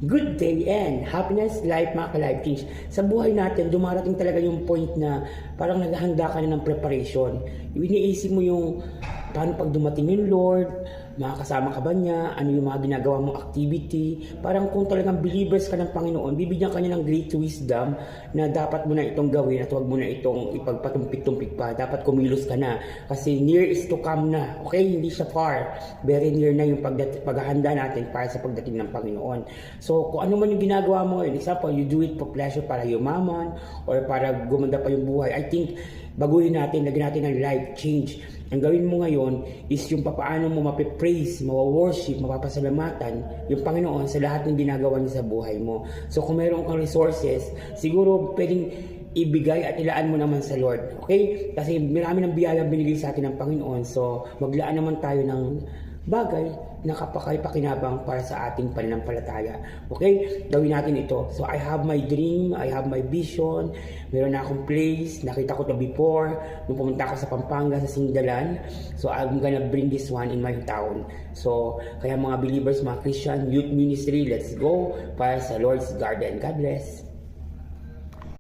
Good day and happiness life mga ka-life change. Sa buhay natin, dumarating talaga yung point na parang naghahanda ka na ng preparation. Iniisip mo yung paano pag dumating yung Lord, makakasama ka ba niya, ano yung mga ginagawa mong activity. Parang kung talagang believers ka ng Panginoon, bibigyan ka niya ng great wisdom na dapat mo na itong gawin at huwag mo na itong ipagpatumpik-tumpik pa. Dapat kumilos ka na kasi near is to come na. Okay? Hindi siya far. Very near na yung paghahanda natin para sa pagdating ng Panginoon. So, kung ano man yung ginagawa mo ngayon, example, you do it for pleasure para yumaman or para gumanda pa yung buhay. I think, baguhin natin, lagyan natin ng life change. Ang gawin mo ngayon is yung papaano mo mapipraise, mawaworship, mapapasalamatan yung Panginoon sa lahat ng ginagawa niya sa buhay mo. So kung meron kang resources, siguro pwedeng ibigay at ilaan mo naman sa Lord. Okay? Kasi marami ng biyaya binigay sa atin ng Panginoon. So maglaan naman tayo ng bagay na kapakay-pakinabang para sa ating pananampalataya. Okay? Gawin natin ito. So, I have my dream, I have my vision, meron na akong place, nakita ko to before, nung pumunta ako sa Pampanga, sa Sindalan. So, I'm gonna bring this one in my town. So, kaya mga believers, mga Christian, youth ministry, let's go para sa Lord's Garden. God bless.